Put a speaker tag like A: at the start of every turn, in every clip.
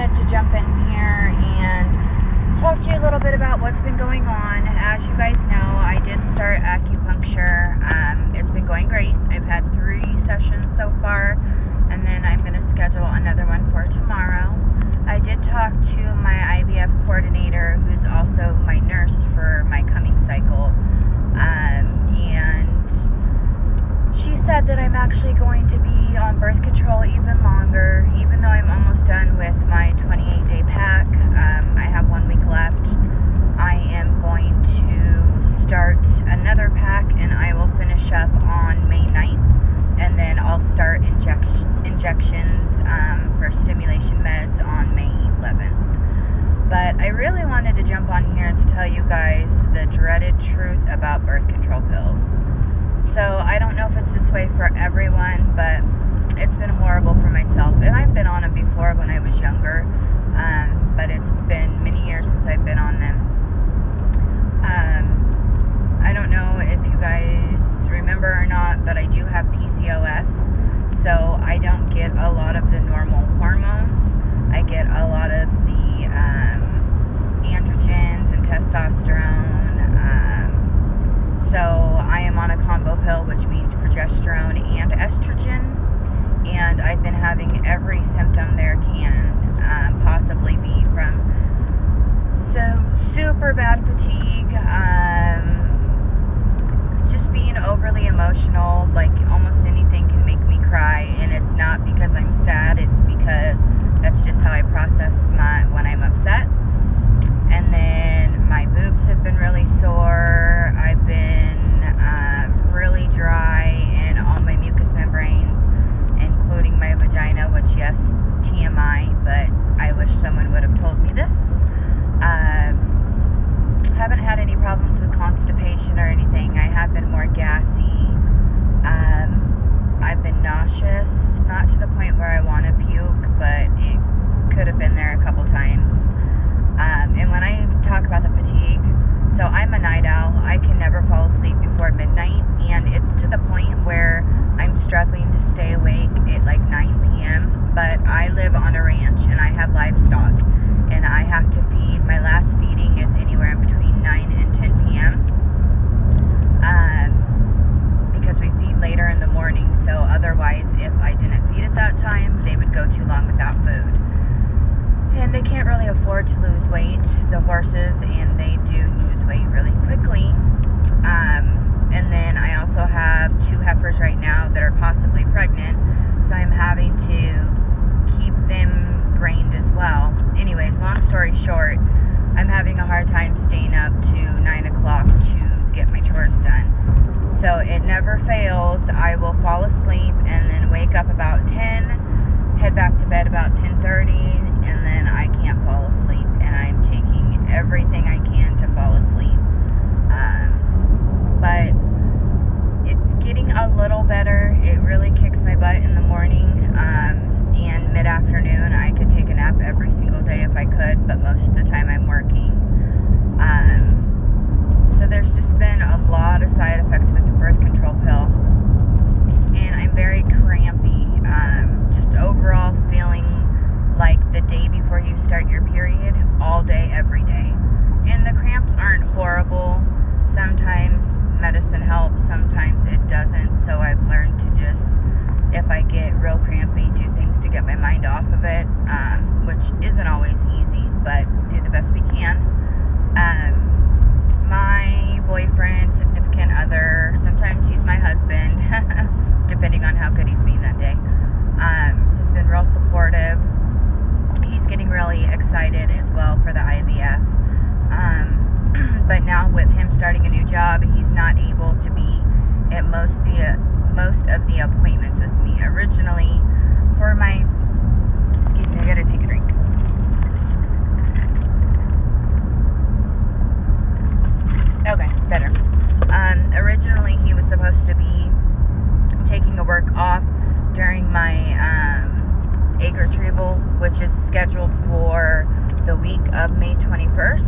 A: wanted to jump in here and talk to you a little bit about what's been going on. As you guys know, I did start acupuncture. It's been going great. I've had 3 sessions so far, and then I'm going to schedule another one for tomorrow. I did talk to my IVF coordinator, who's also my nurse for my coming cycle, and she said that I'm actually going to be on birth control even longer, even though I'm almost done with my 28-day pack. I have 1 week left. I am going to start another pack, and I will finish up on May 9th, and then I'll start injections for stimulation meds on May 11th. But I really wanted to jump on here to tell you guys the dreaded truth about birth control pills. So I don't know if it's this way for everyone, but it's been horrible for myself. And I've been on them before when I was younger, but it's been many years since I've been on them. I don't know if you guys remember or not, but I do have PCOS, so I don't get a lot of the normal hormones. I get a lot of the androgens and testosterone. So I am on a combo pill, which means progesterone and estrogen, and I've been having every symptom there can possibly be, from super bad fatigue, just being overly emotional, like almost anything can make me cry, and it's not because I'm sad, it's because that's just how I process when I'm upset. And then my boobs have been really sore. I've been really dry in all my mucous membranes, including my vagina, which, yes, TMI, but I wish someone would have told me this. Haven't had any problems with constipation or anything. I have been more gassy. I've been nauseous, not to the point where I want to puke, but it could have been there a couple times. And when I talk about the fatigue, so I'm a night owl. I can never fall asleep before midnight, and it's to the point where I'm struggling to stay awake at like 9 p.m., but I live on a ranch, and I have livestock, and I have to feed. My last feeding is anywhere between 9 and 10 p.m., because we feed later in the morning, so otherwise, if I didn't feed at that time, they would go too long without food. And they can't really afford to lose weight, the horses, and they do lose weight really quickly. And then I also have 2 heifers right now that are possibly pregnant, so I'm having to keep them grained as well. Anyways, long story short, I'm having a hard time staying up to 9 o'clock to get my chores done. So it never fails. I will fall asleep and then wake up about 10, head back to bed about 10:30, and then I can't fall asleep, and I'm taking everything I can to fall asleep. But it's getting a little better. It really kicks my butt in the morning, and mid-afternoon I could take a nap every single day if I could, but most of the time I'm working. So there's just been a lot of side effects with the birth control pill, and I'm very crampy, just overall feeling like the day before you start your period, all day, every day. And the cramps aren't horrible. Sometimes medicine helps, sometimes it doesn't, so I've learned to just, if I get real crampy, do things to get my mind off of it, which isn't always easy, but do the best we can. My boyfriend, significant other, sometimes he's my husband, depending on how good he's being that day, has been real supportive. He's getting really excited as well for the IVF. But now with him starting a new job, he's not able to be at most of the appointments with me. Originally, for my, excuse me, I gotta take a drink. Okay, better. Originally, he was supposed to be taking a work off during my egg retrieval, which is scheduled for the week of May 21st.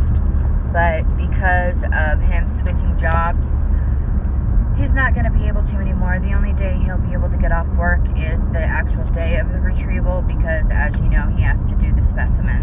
A: But because of him switching jobs, he's not going to be able to anymore. The only day he'll be able to get off work is the actual day of the retrieval, because, as you know, he has to do the specimen.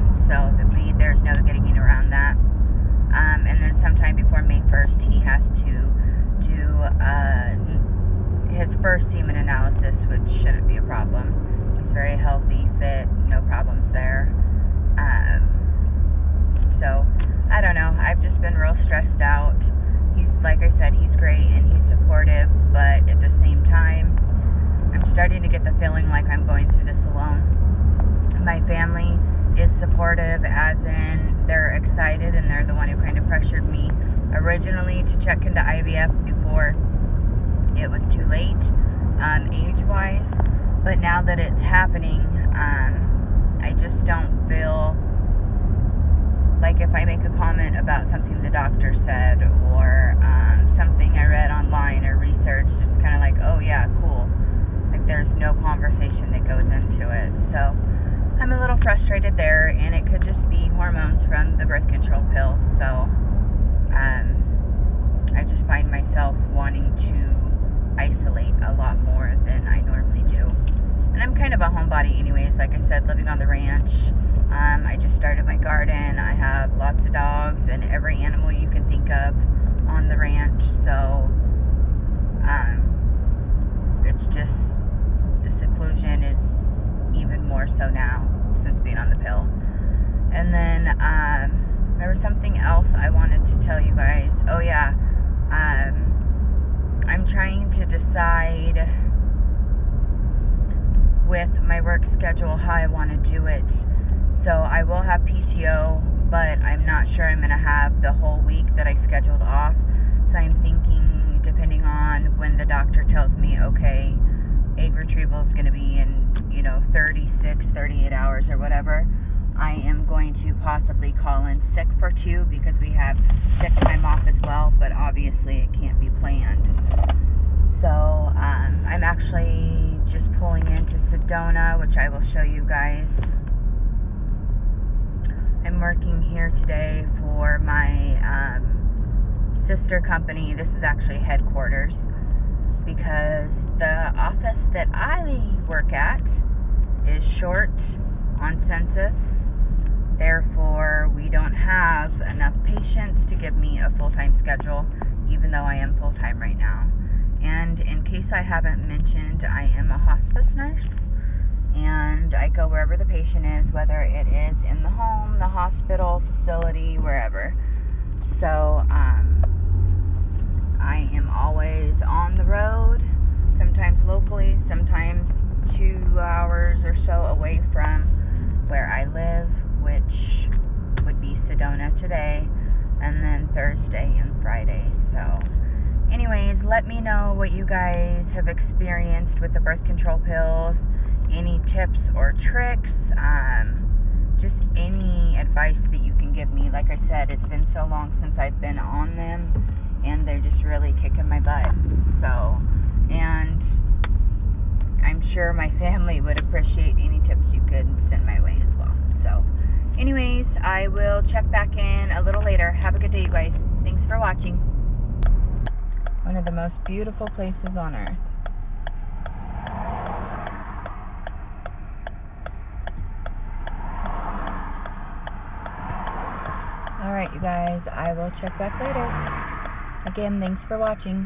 A: supportive, as in they're excited, and they're the one who kind of pressured me originally to check into IVF before it was too late, age-wise. But now that it's happening, I just don't feel like if I make a comment about something the doctor said, or something I read online or research, just kind of like, oh yeah, cool. Like there's no conversation that goes into it. So I'm a little frustrated there, and it could just be hormones from the birth control pill. So I just find myself wanting to isolate a lot more than I normally do. And I'm kind of a homebody anyways, like I said, living on the ranch. I just started my garden. I have lots of dogs and every animal you can think of on the ranch. So it's just, the seclusion is even more so now since being on the pill. And then there was something else I wanted to tell you guys. Oh yeah, I'm trying to decide with my work schedule how I want to do it. So I will have PTO, but I'm not sure I'm going to have the whole week that I scheduled off. So I'm thinking, depending on when the doctor tells me, okay, egg retrieval is going to be in, 36, 38 hours or whatever, I am going to possibly call in sick for 2 because we have sick time off as well, but obviously it can't be planned. So I'm actually just pulling into Sedona, which I will show you guys. I'm working here today for my sister company. This is actually headquarters, because the office that I work at is short on census. Therefore, we don't have enough patients to give me a full-time schedule, even though I am full-time right now. And in case I haven't mentioned, I am a hospice nurse, and I go wherever the patient is, whether it is in the home, the hospital, facility, wherever. So I am always on the road, sometimes locally, sometimes 2 hours or so away from where I live, which would be Sedona today, and then Thursday and Friday. So anyways, let me know what you guys have experienced with the birth control pills, any tips or tricks, just any advice that you can give me. Like I said, it's been so long since I've been on them, and they're just really kicking my butt. So, and I'm sure my family would appreciate any tips you could send my way as well. So anyways, I will check back in a little later. Have a good day, you guys. Thanks for watching. One of the most beautiful places on earth. Alright, you guys, I will check back later. Again, thanks for watching.